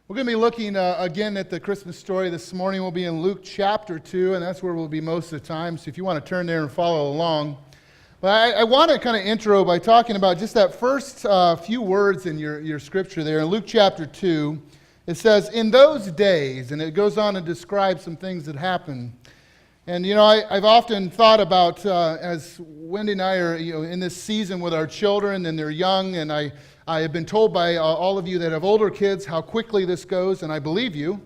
We're going to be looking again at the Christmas story this morning. We'll be in Luke chapter 2, and that's where we'll be most of the time. So if you want to turn there and follow along. But I want to kind of intro by talking about just that first few words in your scripture there. In Luke chapter 2, it says, "In those days," and it goes on and describes some things that happened. And, I've often thought about, as Wendy and I are, in this season with our children, and they're young, and I have been told by all of you that have older kids how quickly this goes, and I believe you,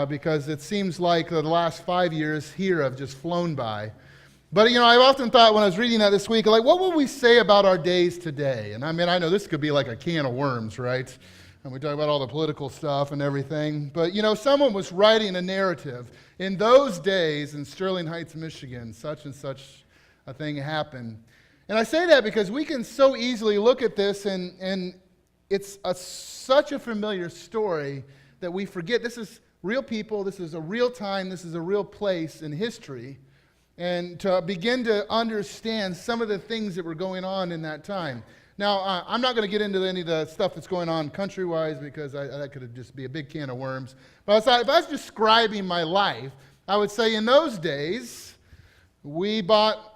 because it seems like the last 5 years here have just flown by. But, I've often thought when I was reading that this week, like, what would we say about our days today? And I mean, I know this could be like a can of worms, right? And we talk about all the political stuff and everything. But, someone was writing a narrative. In those days in Sterling Heights, Michigan, such and such a thing happened. And I say that because we can so easily look at this and it's such a familiar story that we forget this is real people, this is a real time, this is a real place in history. And to begin to understand some of the things that were going on in that time. Now, I'm not going to get into any of the stuff that's going on country-wise because that could just be a big can of worms. But if I was describing my life, I would say in those days, we bought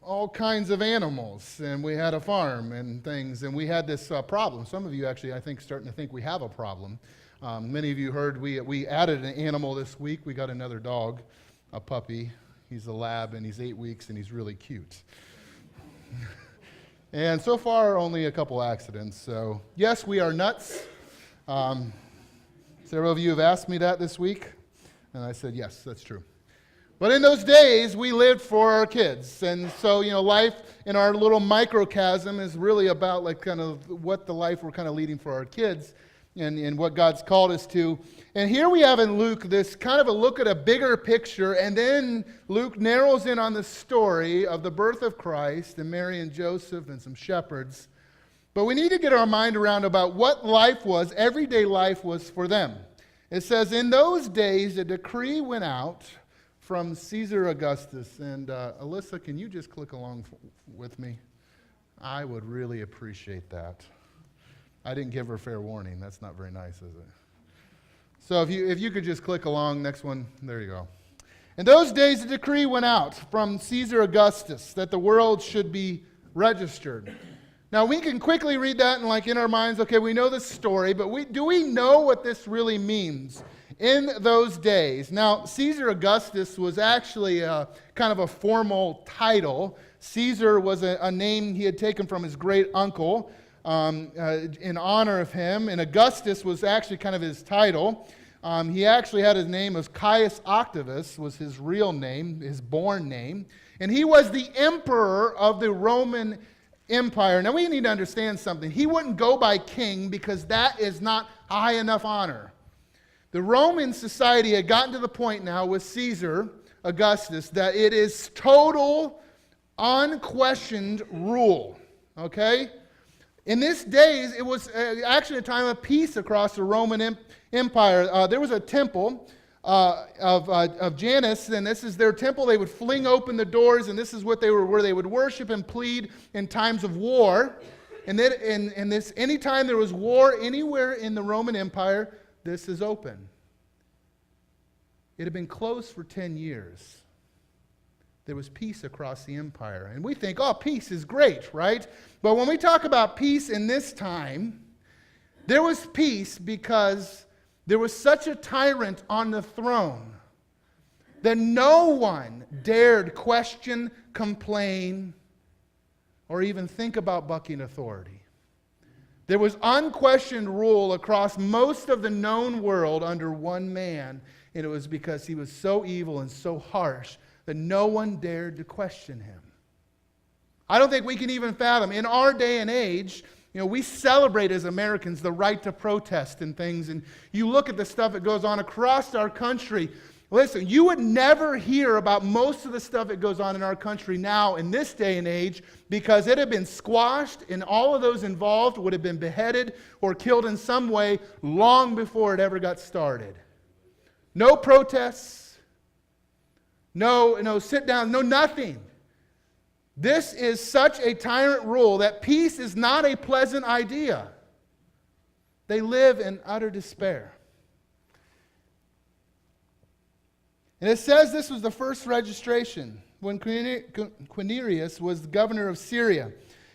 all kinds of animals, and we had a farm and things, and we had this problem. Some of you actually, I think, starting to think we have a problem. Many of you heard we added an animal this week. We got another dog, a puppy. He's a lab, and he's 8 weeks, and he's really cute. And so far, only a couple accidents. So, yes, we are nuts. Several of you have asked me that this week, and I said, yes, that's true. But in those days, we lived for our kids. And so, life in our little microcosm is really about like kind of what the life we're kind of leading for our kids and what God's called us to. And here we have in Luke this kind of a look at a bigger picture, and then Luke narrows in on the story of the birth of Christ and Mary and Joseph and some shepherds. But we need to get our mind around about what life was, everyday life was for them. It says, in those days, a decree went out from Caesar Augustus. And Alyssa, can you just click along with me? I would really appreciate that. I didn't give her fair warning. That's not very nice, is it? So if you could just click along, next one, there you go. In those days, a decree went out from Caesar Augustus that the world should be registered. Now, we can quickly read that and in our minds, okay, we know this story, but do we know what this really means? In those days. Now, Caesar Augustus was actually kind of a formal title. Caesar was a name he had taken from his great uncle in honor of him. And Augustus was actually kind of his title. He actually had his name as Caius Octavius, was his real name, his born name. And he was the emperor of the Roman Empire. Now, we need to understand something. He wouldn't go by king because that is not high enough honor. The Roman society had gotten to the point now with Caesar Augustus that it is total, unquestioned rule. Okay? In these days, it was actually a time of peace across the Roman Empire. There was a temple of Janus, and this is their temple. They would fling open the doors, and this is where they would worship and plead in times of war. And then, anytime there was war anywhere in the Roman Empire, this is open. It had been closed for 10 years. There was peace across the empire. And we think, oh, peace is great, right? But when we talk about peace in this time, there was peace because there was such a tyrant on the throne that no one dared question, complain, or even think about bucking authority. There was unquestioned rule across most of the known world under one man, and it was because he was so evil and so harsh that no one dared to question him. I don't think we can even fathom. In our day and age, we celebrate as Americans the right to protest and things, and you look at the stuff that goes on across our country. Listen, you would never hear about most of the stuff that goes on in our country now in this day and age because it had been squashed and all of those involved would have been beheaded or killed in some way long before it ever got started. No protests, no sit down, no nothing. This is such a tyrant rule that peace is not a pleasant idea. They live in utter despair. And it says this was the first registration when Quirinius was the governor of Syria.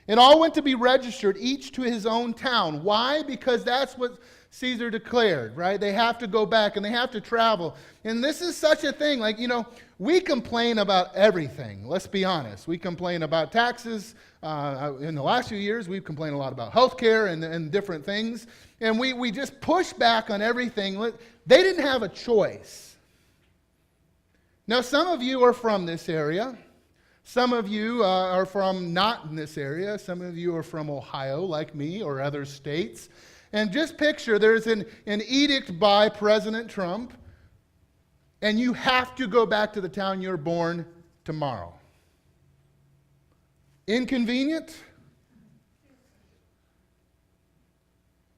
It all went to be registered, each to his own town. Why? Because that's what Caesar declared, right? They have to go back and they have to travel. And this is such a thing. Like, we complain about everything. Let's be honest. We complain about taxes. In the last few years, we've complained a lot about healthcare and different things. And we just push back on everything. They didn't have a choice. Now, some of you are from this area. Some of you are from not in this area. Some of you are from Ohio, like me, or other states. And just picture there's an edict by President Trump, and you have to go back to the town you're born tomorrow. Inconvenient?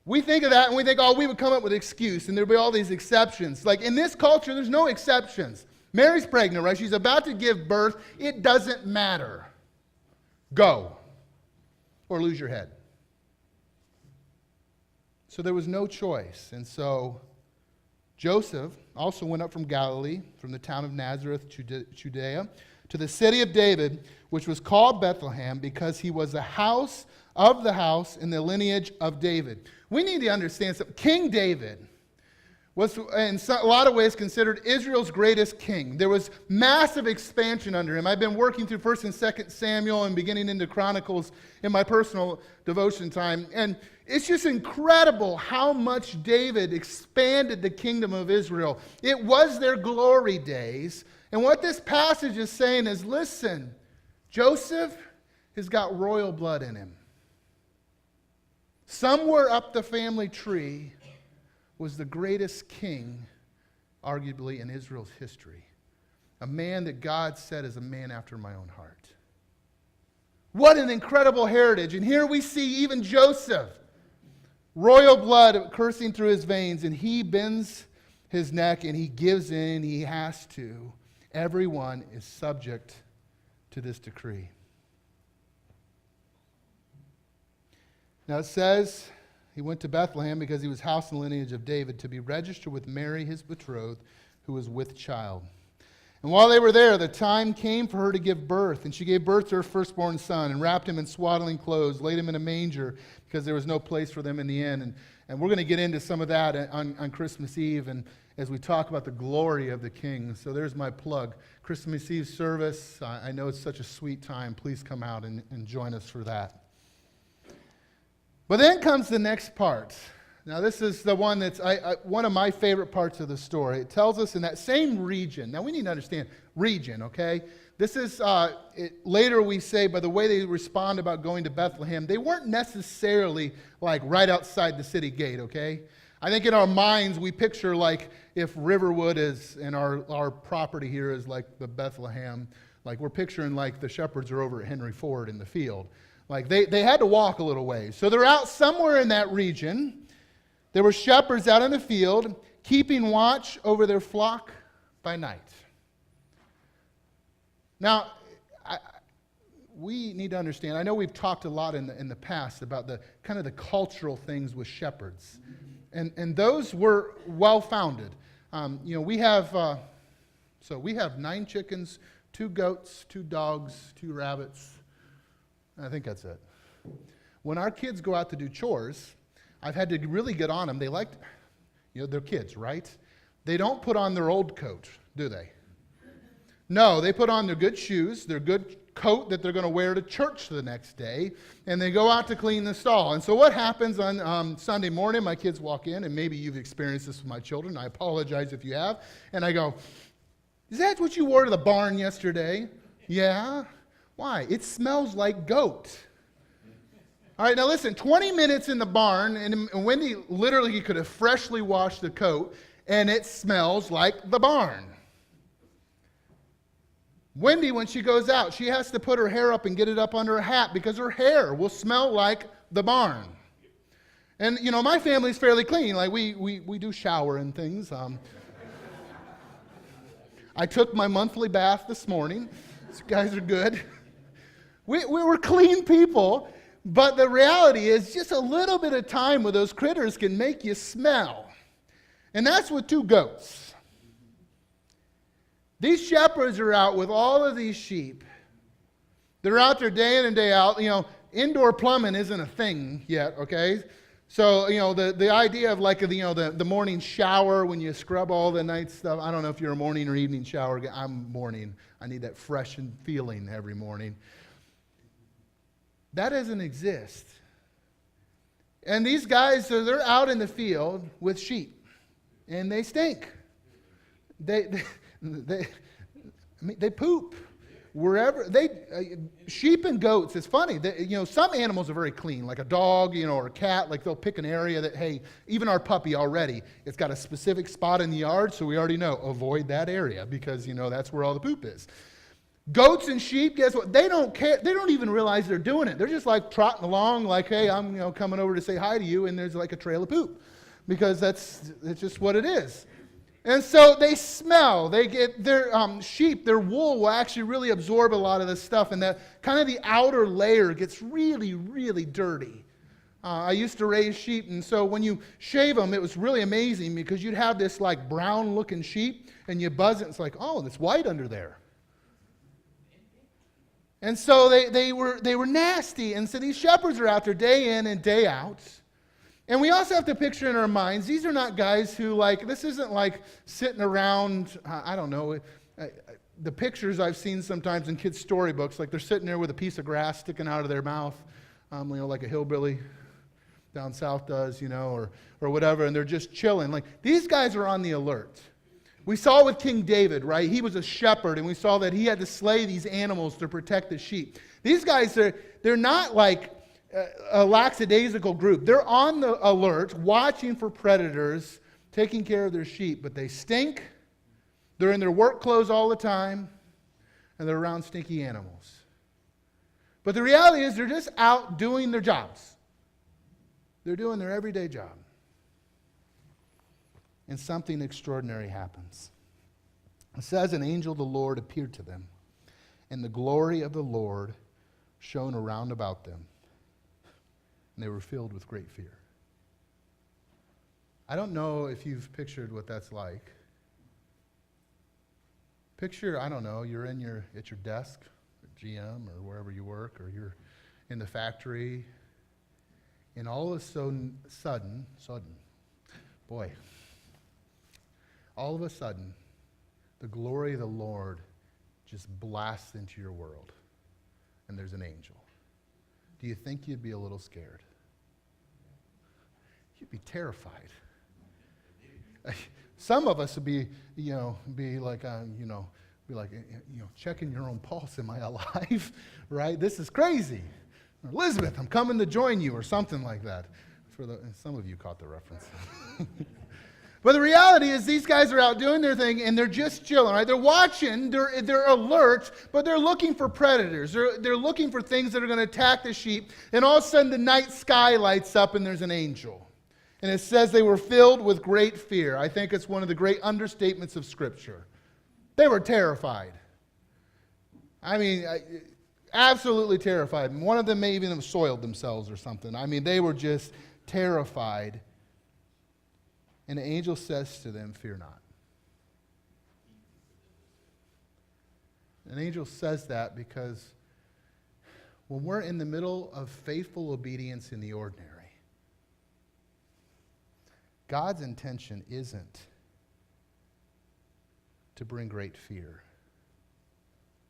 We think of that and we think, we would come up with an excuse, and there'd be all these exceptions. Like in this culture, there's no exceptions. Mary's pregnant, right? She's about to give birth. It doesn't matter. Go. Or lose your head. So there was no choice. And so Joseph also went up from Galilee, from the town of Nazareth, Judea, to the city of David, which was called Bethlehem, because he was the house of the house in the lineage of David. We need to understand something. King David was in a lot of ways considered Israel's greatest king. There was massive expansion under him. I've been working through 1st and 2nd Samuel and beginning into Chronicles in my personal devotion time. And it's just incredible how much David expanded the kingdom of Israel. It was their glory days. And what this passage is saying is, listen, Joseph has got royal blood in him. Somewhere up the family tree was the greatest king, arguably, in Israel's history. A man that God said is a man after my own heart. What an incredible heritage. And here we see even Joseph, royal blood coursing through his veins, and he bends his neck and he gives in, he has to. Everyone is subject to this decree. Now it says he went to Bethlehem because he was house in the lineage of David to be registered with Mary, his betrothed, who was with child. And while they were there, the time came for her to give birth. And she gave birth to her firstborn son and wrapped him in swaddling clothes, laid him in a manger because there was no place for them in the inn. And we're going to get into some of that on Christmas Eve and as we talk about the glory of the King. So there's my plug. Christmas Eve service. I know it's such a sweet time. Please come out and join us for that. But then comes the next part. Now this is the one that's one of my favorite parts of the story. It tells us in that same region. Now we need to understand region, okay? This is, later we say, by the way they respond about going to Bethlehem, they weren't necessarily like right outside the city gate, okay? I think in our minds we picture like if Riverwood is, and our property here is like the Bethlehem, like we're picturing like the shepherds are over at Henry Ford in the field. Like they had to walk a little ways. So they're out somewhere in that region. There were shepherds out in the field keeping watch over their flock by night. Now, we need to understand, I know we've talked a lot in the past about the kind of the cultural things with shepherds. And those were well-founded. We have 9 chickens, 2 goats, 2 dogs, 2 rabbits. I think that's it. When our kids go out to do chores, I've had to really get on them. They like, they're kids, right? They don't put on their old coat, do they? No, they put on their good shoes, their good coat that they're going to wear to church the next day, and they go out to clean the stall. And so what happens on Sunday morning, my kids walk in, and maybe you've experienced this with my children. I apologize if you have. And I go, is that what you wore to the barn yesterday? Yeah. Why? It smells like goat. All right, now listen, 20 minutes in the barn, and Wendy literally could have freshly washed the coat, and it smells like the barn. Wendy, when she goes out, she has to put her hair up and get it up under a hat because her hair will smell like the barn. And, my family's fairly clean. Like, we do shower and things. I took my monthly bath this morning. You guys are good. We were clean people, but the reality is just a little bit of time with those critters can make you smell. And that's with 2 goats. These shepherds are out with all of these sheep. They're out there day in and day out. Indoor plumbing isn't a thing yet, okay? So, the idea of like, the morning shower when you scrub all the night stuff. I don't know if you're a morning or evening shower. I'm morning. I need that fresh feeling every morning. That doesn't exist. And these guys, so they're out in the field with sheep. And they stink. They poop. Wherever sheep and goats, it's funny. Some animals are very clean, like a dog, or a cat. Like they'll pick an area that, hey, even our puppy already, it's got a specific spot in the yard, so we already know avoid that area because that's where all the poop is. Goats and sheep, guess what? They don't care. They don't even realize they're doing it. They're just like trotting along, like, hey, I'm coming over to say hi to you, and there's like a trail of poop, because it's just what it is. And so they smell. They get their sheep, their wool will actually really absorb a lot of this stuff, and that kind of the outer layer gets really, really dirty. I used to raise sheep, and so when you shave them, it was really amazing because you'd have this like brown-looking sheep, and you buzz it, and it's like, oh, it's white under there. And so they were nasty, and so these shepherds are out there day in and day out. And we also have to picture in our minds, these are not guys who this isn't like sitting around, I don't know, the pictures I've seen sometimes in kids' storybooks, like they're sitting there with a piece of grass sticking out of their mouth, like a hillbilly down south does, or whatever, and they're just chilling. Like, these guys are on the alert. We saw with King David, right? He was a shepherd, and we saw that he had to slay these animals to protect the sheep. These guys, they're not like a lackadaisical group. They're on the alert, watching for predators, taking care of their sheep, but they stink. They're in their work clothes all the time, and they're around stinky animals. But the reality is they're just out doing their jobs. They're doing their everyday job. And something extraordinary happens. It says an angel of the Lord appeared to them, and the glory of the Lord shone around about them. And they were filled with great fear. I don't know if you've pictured what that's like. Picture, I don't know, you're at your desk at GM or wherever you work, or you're in the factory, and all of a sudden, all of a sudden, the glory of the Lord just blasts into your world, and there's an angel. Do you think you'd be a little scared? You'd be terrified. Some of us would be checking your own pulse. Am I alive? Right? This is crazy. Elizabeth, I'm coming to join you, or something like that. Some of you caught the reference. But the reality is these guys are out doing their thing, and they're just chilling, right? They're watching, they're alert, but they're looking for predators. They're looking for things that are going to attack the sheep. And all of a sudden the night sky lights up and there's an angel. And it says they were filled with great fear. I think it's one of the great understatements of Scripture. They were terrified. I mean, absolutely terrified. One of them may even have soiled themselves or something. I mean, they were just terrified. And the angel says to them, fear not. An angel says that because when we're in the middle of faithful obedience in the ordinary, God's intention isn't to bring great fear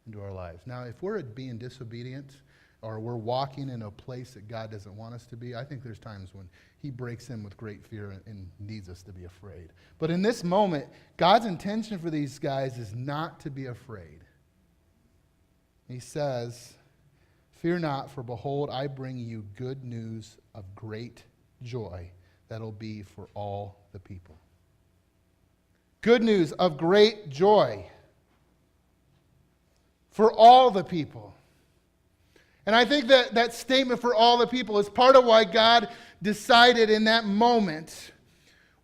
into our lives. Now, if we're being disobedient or we're walking in a place that God doesn't want us to be, I think there's times when He breaks in with great fear and needs us to be afraid. But in this moment, God's intention for these guys is not to be afraid. He says, fear not, for behold, I bring you good news of great joy that'll be for all the people. Good news of great joy for all the people. And I think that statement for all the people is part of why God decided in that moment,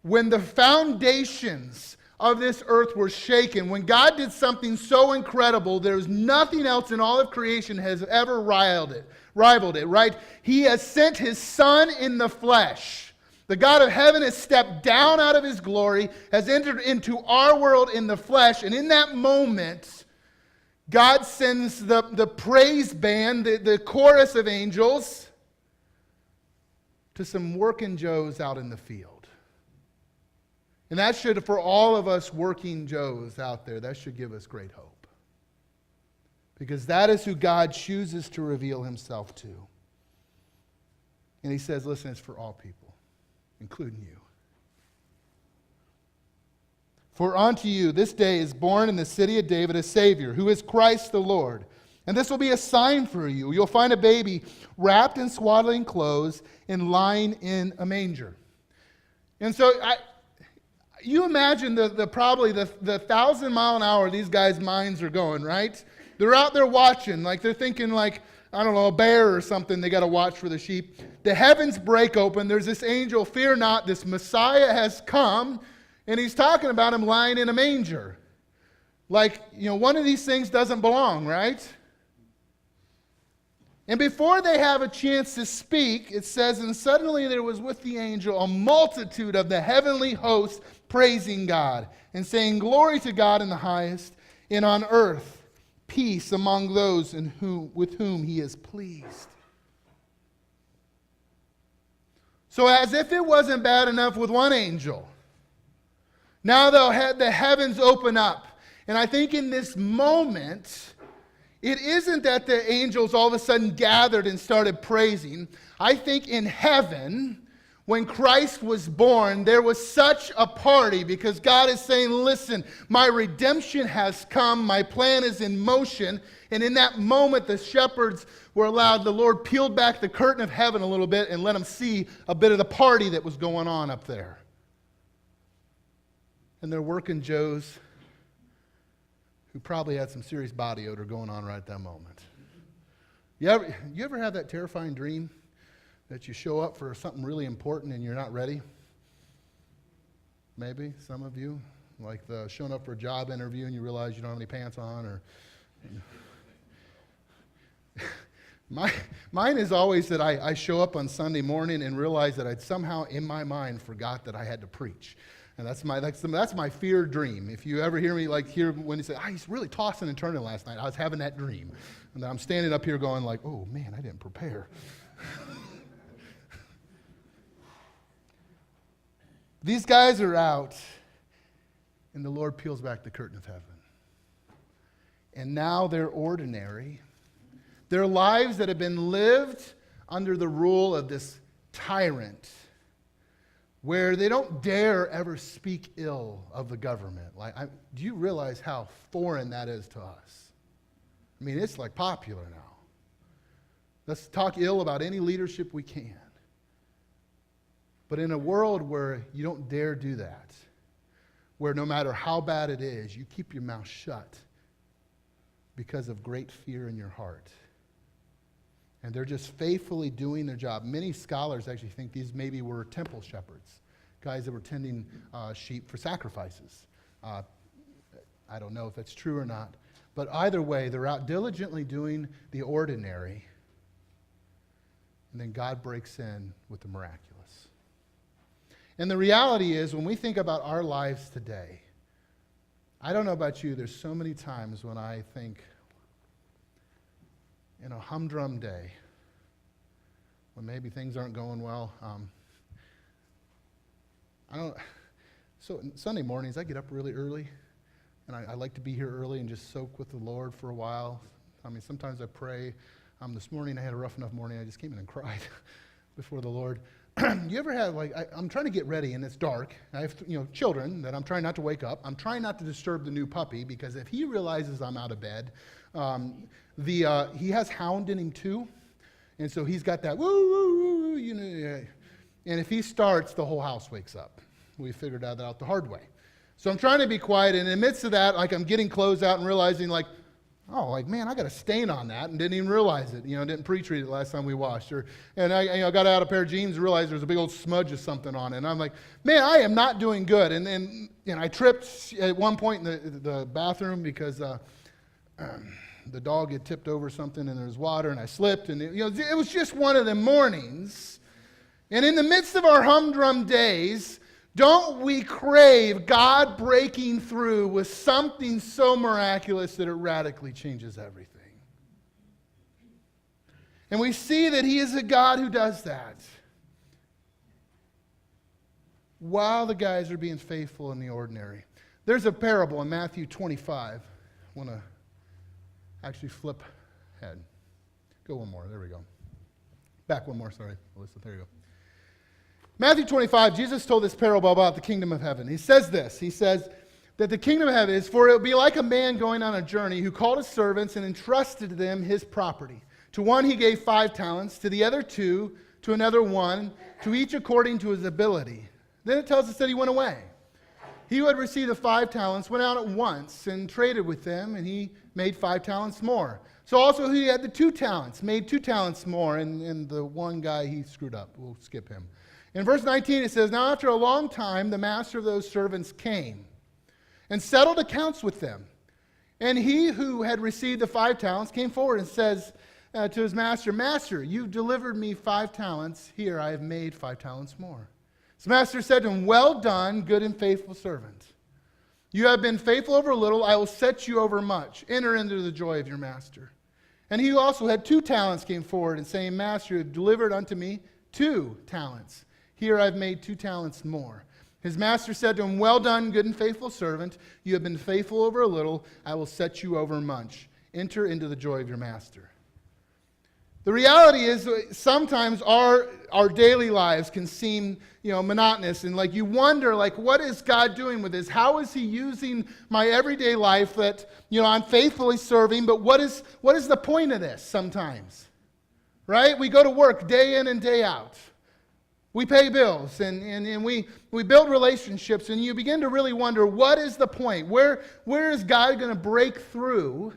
when the foundations of this earth were shaken, when God did something so incredible, there's nothing else in all of creation has ever rivaled it, right? He has sent His Son in the flesh The God of heaven has stepped down out of his glory, has entered into our world in the flesh, and in that moment, God sends the praise band, the chorus of angels, to some working Joes out in the field. And that should, for all of us working Joes out there, that should give us great hope. Because that is who God chooses to reveal himself to. And he says, listen, it's for all people, including you. For unto you this day is born in the city of David a Savior, who is Christ the Lord. And this will be a sign for you. You'll find a baby wrapped in swaddling clothes and lying in a manger. And so you imagine probably the 1,000-mile-an-hour these guys' minds are going, right? They're out there watching, like they're thinking like, I don't know, a bear or something they got to watch for the sheep. The heavens break open. There's this angel, fear not, this Messiah has come, and he's talking about him lying in a manger. Like, one of these things doesn't belong, right? And before they have a chance to speak, it says, and suddenly there was with the angel a multitude of the heavenly hosts praising God and saying, glory to God in the highest, and on earth peace among those with whom he is pleased. So as if it wasn't bad enough with one angel, now the heavens open up. And I think in this moment, it isn't that the angels all of a sudden gathered and started praising. I think in heaven, when Christ was born, there was such a party because God is saying, listen, my redemption has come, my plan is in motion. And in that moment, the shepherds were allowed, the Lord peeled back the curtain of heaven a little bit and let them see a bit of the party that was going on up there. And they're working Joes who probably had some serious body odor going on right at that moment. You ever have that terrifying dream that you show up for something really important and you're not ready? Maybe some of you, like showing up for a job interview and you realize you don't have any pants on, or mine is always that I show up on Sunday morning and realize that I'd somehow in my mind forgot that I had to preach. And that's my fear dream. If you ever hear me hear when you say, he's really tossing and turning last night, I was having that dream. And I'm standing up here going like, oh man, I didn't prepare. These guys are out, and the Lord peels back the curtain of heaven. And now they're ordinary. Their lives that have been lived under the rule of this tyrant, where they don't dare ever speak ill of the government. Do you realize how foreign that is to us? I mean, it's popular now. Let's talk ill about any leadership we can. But in a world where you don't dare do that, where no matter how bad it is, you keep your mouth shut because of great fear in your heart. And they're just faithfully doing their job. Many scholars actually think these maybe were temple shepherds, guys that were tending sheep for sacrifices. I don't know if that's true or not. But either way, they're out diligently doing the ordinary. And then God breaks in with the miraculous. And the reality is, when we think about our lives today, I don't know about you, there's so many times when I think, humdrum day, when maybe things aren't going well. So Sunday mornings, I get up really early, and I like to be here early and just soak with the Lord for a while. I mean, sometimes I pray. This morning I had a rough enough morning, I just came in and cried before the Lord. You ever have, I'm trying to get ready and it's dark. I have, children that I'm trying not to wake up. I'm trying not to disturb the new puppy because if he realizes I'm out of bed, he has hound in him too. And so he's got that woo, woo, woo, and if he starts, the whole house wakes up. We figured that out the hard way. So I'm trying to be quiet, and in the midst of that, I'm getting clothes out and realizing man, I got a stain on that and didn't even realize it. Didn't pre-treat it last time we washed. And I got out a pair of jeans and realized there's a big old smudge of something on it. And I'm like, man, I am not doing good. And then I tripped at one point in the bathroom because the dog had tipped over something and there was water and I slipped. And it was just one of the mornings. And in the midst of our humdrum days, don't we crave God breaking through with something so miraculous that it radically changes everything? And we see that He is a God who does that. While the guys are being faithful in the ordinary. There's a parable in Matthew 25. I want to actually flip ahead. Go one more. There we go. Back one more. Sorry, Alyssa. There you go. Matthew 25, Jesus told this parable about the kingdom of heaven. He says this. He says that the kingdom of heaven is, for it will be like a man going on a journey who called his servants and entrusted to them his property. To one he gave 5 talents, to the other 2, to another 1, to each according to his ability. Then it tells us that he went away. He who had received the 5 talents went out at once and traded with them, and he made 5 talents more. So also he had the 2 talents, made 2 talents more, and the one guy he screwed up. We'll skip him. In verse 19 it says, now after a long time the master of those servants came and settled accounts with them. And he who had received the 5 talents came forward and says to his master, Master, you've delivered me 5 talents. Here I have made 5 talents more. His master said to him, well done, good and faithful servant. You have been faithful over a little, I will set you over much. Enter into the joy of your master. And he who also had 2 talents came forward and saying, Master, you have delivered unto me 2 talents. Here I've made 2 talents more. His master said to him, well done, good and faithful servant. You have been faithful over a little, I will set you over much. Enter into the joy of your master. The reality is sometimes our daily lives can seem, monotonous, and like you wonder, what is God doing with this? How is He using my everyday life that, I'm faithfully serving, but what is the point of this sometimes? Right? We go to work day in and day out. We pay bills and we build relationships, and you begin to really wonder, what is the point? Where is God going to break through?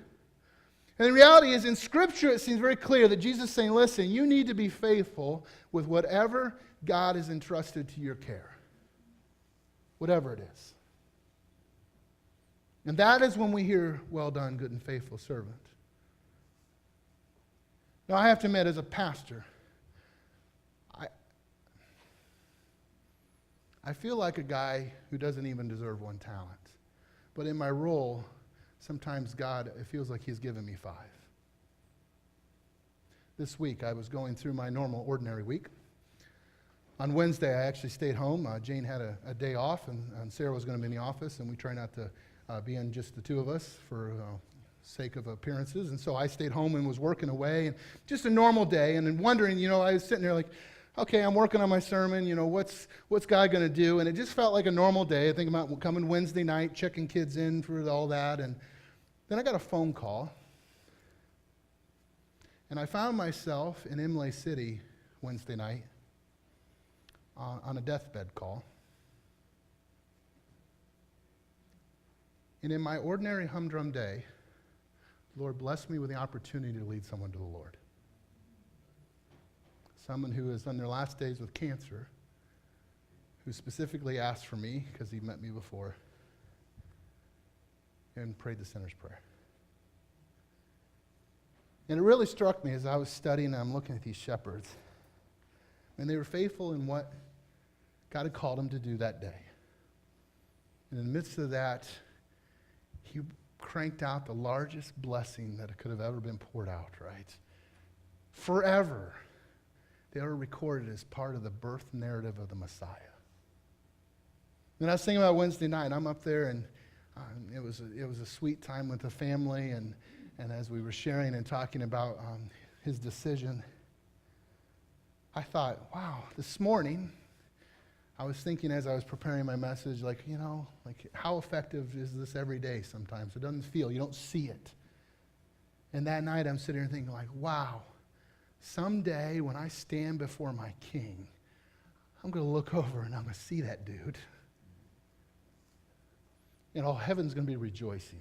And the reality is, in Scripture, it seems very clear that Jesus is saying, listen, you need to be faithful with whatever God has entrusted to your care. Whatever it is. And that is when we hear, well done, good and faithful servant. Now, I have to admit, as a pastor, I feel like a guy who doesn't even deserve 1 talent. But in my role, sometimes God, it feels like He's given me 5. This week, I was going through my normal, ordinary week. On Wednesday, I actually stayed home. Jane had a day off, and Sarah was going to be in the office, and we try not to be in just the 2 of us for sake of appearances. And so I stayed home and was working away, and just a normal day, and then wondering, I was sitting there like, okay, I'm working on my sermon, what's God going to do? And it just felt like a normal day. I think about coming Wednesday night, checking kids in for all that, and then I got a phone call, and I found myself in Imlay City Wednesday night on a deathbed call. And in my ordinary humdrum day, the Lord blessed me with the opportunity to lead someone to the Lord. Someone who is on their last days with cancer, who specifically asked for me because he met me before and prayed the sinner's prayer. And it really struck me as I was studying and I'm looking at these shepherds. And they were faithful in what God had called them to do that day. And in the midst of that, He cranked out the largest blessing that could have ever been poured out, right? Forever, they were recorded as part of the birth narrative of the Messiah. And I was thinking about Wednesday night. I'm up there, and it was a sweet time with the family, and as we were sharing and talking about his decision, I thought, wow, this morning, I was thinking as I was preparing my message, how effective is this every day sometimes? It doesn't feel, you don't see it. And that night I'm sitting here thinking wow, someday when I stand before my King, I'm going to look over and I'm going to see that dude. And all heaven's going to be rejoicing.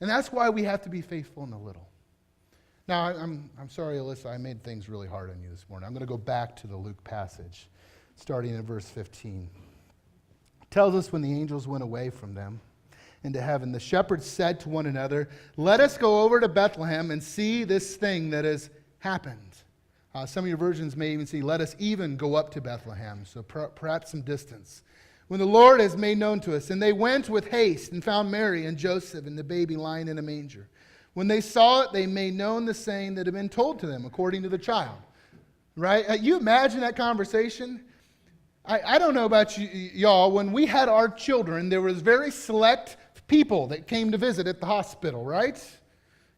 And that's why we have to be faithful in the little. Now, I'm sorry, Alyssa, I made things really hard on you this morning. I'm going to go back to the Luke passage, starting in verse 15. It tells us when the angels went away from them into heaven, the shepherds said to one another, let us go over to Bethlehem and see this thing that has happened, Some of your versions may even say, let us even go up to Bethlehem. So perhaps some distance. When the Lord has made known to us. And they went with haste and found Mary and Joseph and the baby lying in a manger. When they saw it, they made known the saying that had been told to them according to the child. Right? You imagine that conversation? I don't know about y'all. When we had our children, there was very select people that came to visit at the hospital, right?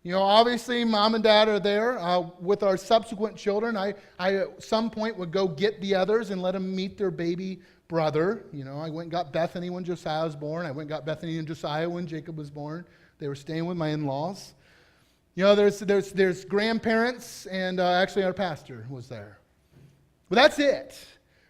You know, obviously, mom and dad are there. With our subsequent children, I at some point would go get the others and let them meet their baby brother. You know, I went and got Bethany when Josiah was born. I went and got Bethany and Josiah when Jacob was born. They were staying with my in-laws. You know, there's grandparents, and actually our pastor was there. But that's it.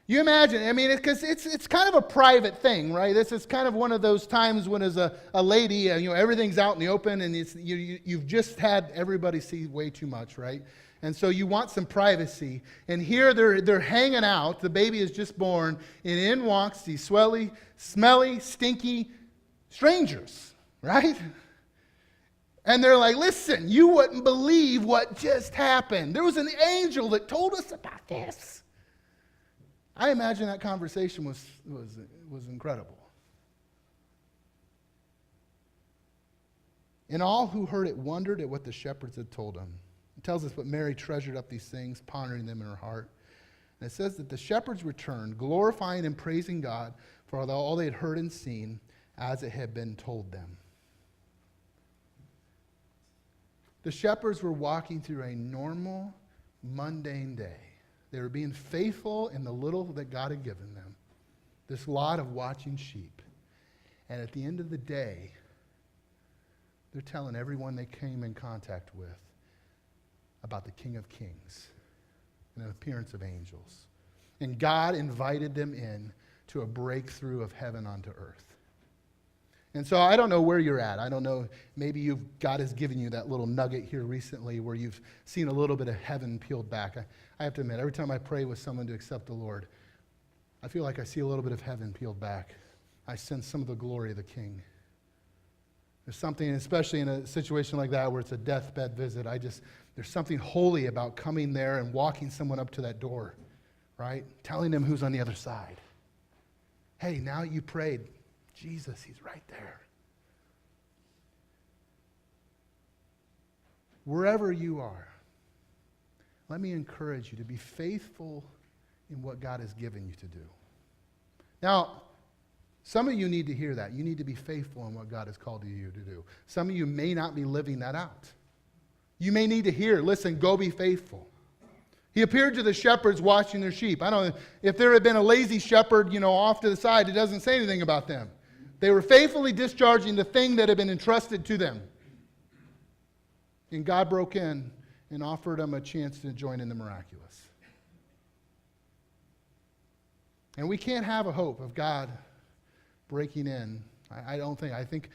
You imagine, I mean, because it's kind of a private thing, right? This is kind of one of those times when as a lady, you know, everything's out in the open, and you've just had everybody see way too much, right? And so you want some privacy. And here they're hanging out. The baby is just born, and in walks these smelly, stinky strangers, right? And they're like, listen, you wouldn't believe what just happened. There was an angel that told us about this. I imagine that conversation was incredible. And all who heard it wondered at what the shepherds had told them. It tells us, but Mary treasured up these things, pondering them in her heart. And it says that the shepherds returned, glorifying and praising God for all they had heard and seen as it had been told them. The shepherds were walking through a normal, mundane day. They were being faithful in the little that God had given them, this lot of watching sheep. And at the end of the day, they're telling everyone they came in contact with about the King of Kings and an appearance of angels. And God invited them in to a breakthrough of heaven onto earth. And so I don't know where you're at. I don't know, maybe God has given you that little nugget here recently where you've seen a little bit of heaven peeled back. I have to admit, every time I pray with someone to accept the Lord, I feel like I see a little bit of heaven peeled back. I sense some of the glory of the King. There's something, especially in a situation like that where it's a deathbed visit, there's something holy about coming there and walking someone up to that door, right? Telling them who's on the other side. Hey, now you prayed. Jesus, he's right there. Wherever you are, let me encourage you to be faithful in what God has given you to do. Now, some of you need to hear that. You need to be faithful in what God has called you to do. Some of you may not be living that out. You may need to hear, listen, go be faithful. He appeared to the shepherds watching their sheep. I don't know if there had been a lazy shepherd, off to the side, it doesn't say anything about them. They were faithfully discharging the thing that had been entrusted to them. And God broke in and offered them a chance to join in the miraculous. And we can't have a hope of God breaking in. I think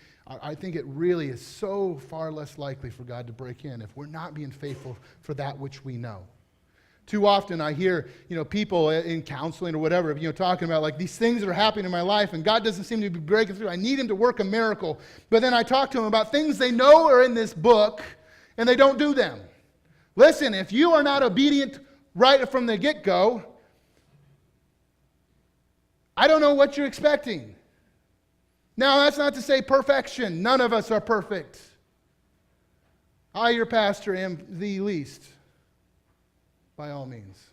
it really is so far less likely for God to break in if we're not being faithful for that which we know. Too often I hear, people in counseling or whatever, talking about like these things that are happening in my life and God doesn't seem to be breaking through. I need him to work a miracle. But then I talk to them about things they know are in this book and they don't do them. Listen, if you are not obedient right from the get-go, I don't know what you're expecting. Now, that's not to say perfection. None of us are perfect. I, your pastor, am the least. By all means.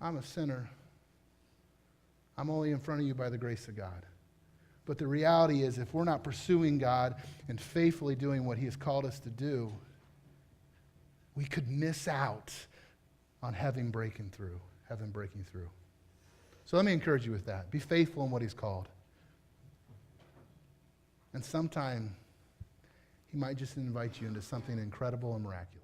I'm a sinner. I'm only in front of you by the grace of God. But the reality is, if we're not pursuing God and faithfully doing what he has called us to do, we could miss out on heaven breaking through. So let me encourage you with that. Be faithful in what he's called. And sometime, he might just invite you into something incredible and miraculous.